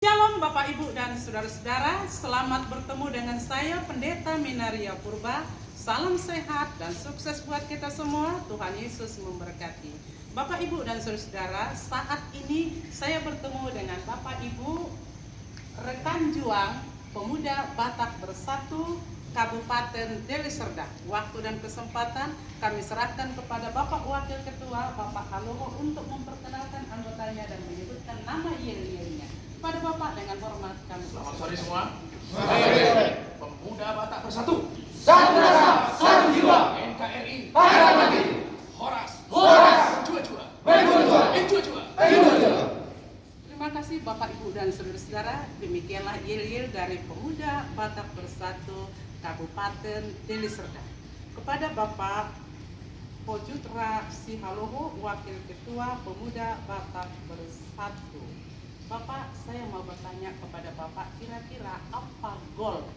Shalom Bapak Ibu dan Saudara-saudara, selamat bertemu dengan saya Pendeta Minaria Purba. Salam sehat dan sukses buat kita semua, Tuhan Yesus memberkati. Bapak Ibu dan Saudara-saudara, saat ini saya bertemu dengan Bapak Ibu rekan juang Pemuda Batak Bersatu Kabupaten Deli Serdang. Waktu dan kesempatan kami serahkan kepada Bapak Wakil Ketua, Bapak Haloho, untuk memperkenalkan anggotanya dan menyebutkan nama yel-yelnya. Pada Bapak dengan hormat kami. Selamat sore semua. Sore. Pemuda Batak Bersatu. Satu rasa, satu jiwa. NKRI. Harga mati. Horas. Horas. Jua-jua. Berjua-jua. Jua-jua. Berjua-jua. Terima kasih Bapak Ibu dan Saudara-saudara. Demikianlah yel-yel dari Pemuda Batak Bersatu Kabupaten Deli Serdang. Kepada Bapak Pojutra Sihaloho, Wakil Ketua Pemuda Batak Bersatu. Bapak, saya mau bertanya kepada Bapak, kira-kira apa goal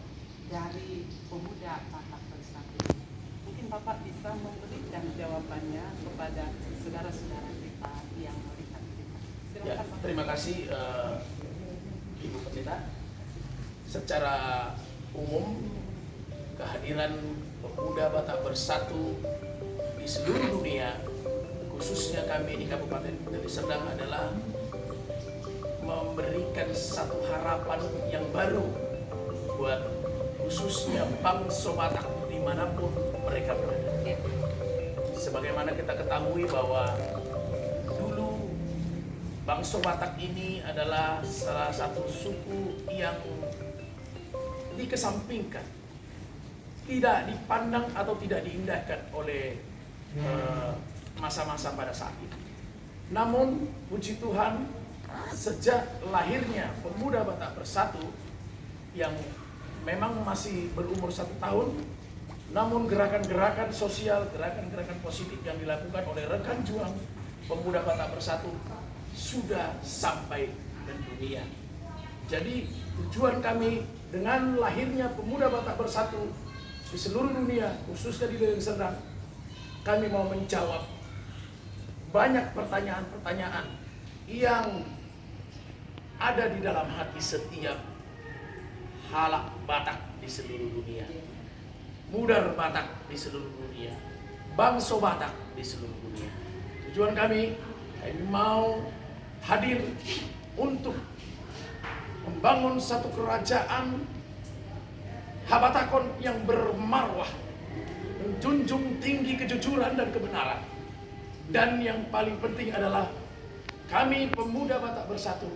dari Pemuda Batak Bersatu? Mungkin Bapak bisa memberikan jawabannya kepada saudara-saudara kita yang melihat kita. Silakan, Ya, Bapak. terima kasih Ibu Pendeta. Secara umum, kehadiran Pemuda Batak Bersatu di seluruh dunia, khususnya kami di Kabupaten Deli Serdang, adalah memberikan satu harapan yang baru buat khususnya bangsa Batak dimanapun mereka berada. Ya. Sebagaimana kita ketahui bahwa dulu bangsa Batak ini adalah salah satu suku yang dikesampingkan, tidak dipandang atau tidak diindahkan oleh masa-masa pada saat itu. Namun puji Tuhan, sejak lahirnya Pemuda Batak Bersatu yang memang masih berumur 1 tahun, namun gerakan-gerakan sosial, gerakan-gerakan positif yang dilakukan oleh rekan juang Pemuda Batak Bersatu sudah sampai mendunia. Jadi tujuan kami dengan lahirnya Pemuda Batak Bersatu di seluruh dunia, khususnya di Deli Serdang, kami mau menjawab banyak pertanyaan-pertanyaan yang ada di dalam hati setiap halak Batak di seluruh dunia, mudar Batak di seluruh dunia, bangsa Batak di seluruh dunia. Tujuan kami mau hadir untuk membangun satu kerajaan Habatakon yang bermarwah, menjunjung tinggi kejujuran dan kebenaran. Dan yang paling penting adalah kami Pemuda Batak Bersatu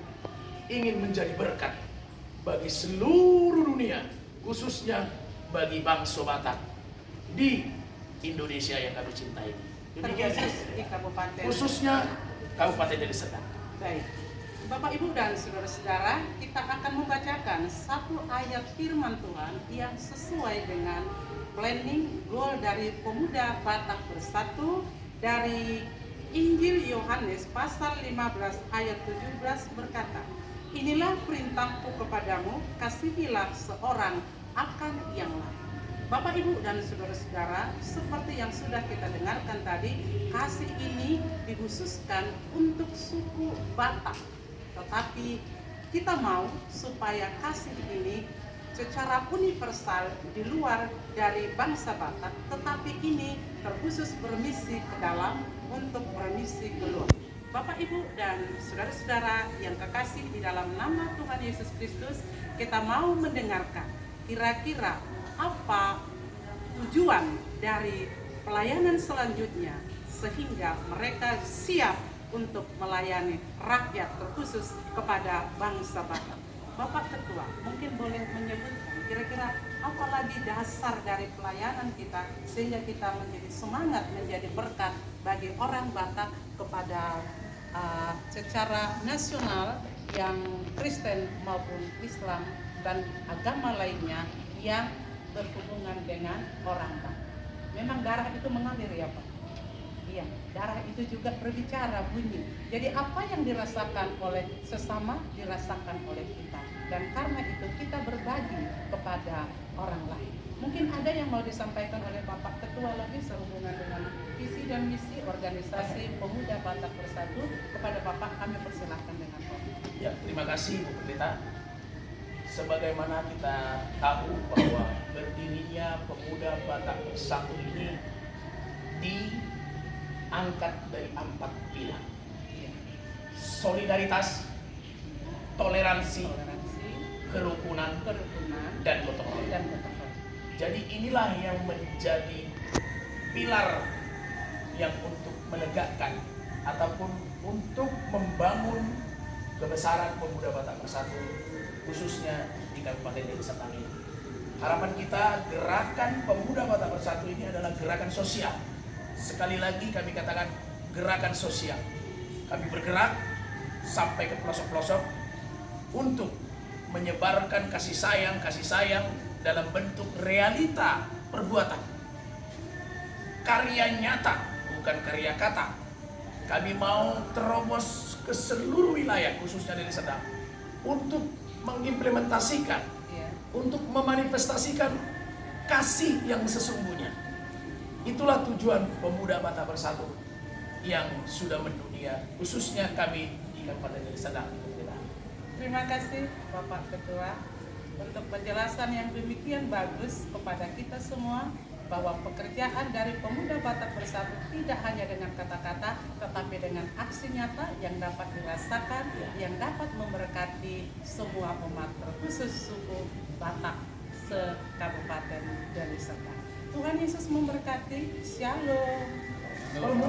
ingin menjadi berkat bagi seluruh dunia, khususnya bagi bangsa Batak di Indonesia yang kami cintai. Demikian Di Kabupaten. khususnya Kabupaten Deli Serdang. Baik. Bapak Ibu dan saudara-saudara, kita akan membacakan satu ayat firman Tuhan yang sesuai dengan planning goal dari Pemuda Batak Bersatu dari Injil Yohanes pasal 15 ayat 17 berkata, "Inilah perintahku kepadamu, kasihilah seorang akan yang lain." Bapak Ibu dan saudara-saudara, seperti yang sudah kita dengarkan tadi, kasih ini dikhususkan untuk suku Batak. Tetapi kita mau supaya kasih ini secara universal di luar dari bangsa Batak, tetapi ini terkhusus bermisi ke dalam untuk bermisi keluar. Bapak Ibu dan saudara-saudara yang kekasih di dalam nama Tuhan Yesus Kristus, kita mau mendengarkan kira-kira apa tujuan dari pelayanan selanjutnya sehingga mereka siap untuk melayani rakyat, terkhusus kepada bangsa Batak. Bapak Ketua, mungkin boleh menyebutkan kira-kira apa lagi dasar dari pelayanan kita sehingga kita menjadi semangat, menjadi berkat bagi orang Batak kepada secara nasional yang Kristen maupun Islam dan agama lainnya yang berhubungan dengan orang Batak. Memang darah itu mengalir ya Pak? Iya, darah itu juga berbicara bunyi. Jadi apa yang dirasakan oleh sesama dirasakan oleh kita. Dan karena itu kita berbagi kepada orang lain. Mungkin ada yang mau disampaikan oleh Bapak Ketua lagi sehubungan dengan visi dan misi organisasi Pemuda Batak Bersatu. Kepada Bapak kami persilahkan dengan Bapak. Ya, terima kasih Bu Pendeta. Sebagaimana kita tahu bahwa berdirinya Pemuda Batak Bersatu ini diangkat dari 4 pilar. Solidaritas, toleransi, kerukunan, dan gotong royong. Jadi inilah yang menjadi pilar yang untuk menegakkan ataupun untuk membangun kebesaran Pemuda Batak Bersatu, khususnya di Kabupaten Deli Serdang ini. Harapan kita gerakan Pemuda Batak Bersatu ini adalah gerakan sosial. Sekali lagi kami katakan gerakan sosial. Kami bergerak sampai ke pelosok-pelosok untuk menyebarkan kasih sayang dalam bentuk realita perbuatan. Karya nyata, bukan karya kata. Kami mau terobos ke seluruh wilayah, khususnya Deli Serdang, untuk mengimplementasikan, untuk memanifestasikan kasih yang sesungguhnya. Itulah tujuan Pemuda Batak Bersatu yang sudah mendunia, khususnya kami di Kabupaten Deli Serdang. Terima kasih Bapak Ketua untuk penjelasan yang demikian bagus kepada kita semua bahwa pekerjaan dari Pemuda Batak Bersatu tidak hanya dengan kata-kata tetapi dengan aksi nyata yang dapat dirasakan, yang dapat memberkati semua umat terkhusus suku Batak se-Kabupaten Deli Serdang. Tuhan Yesus memberkati. Shalom.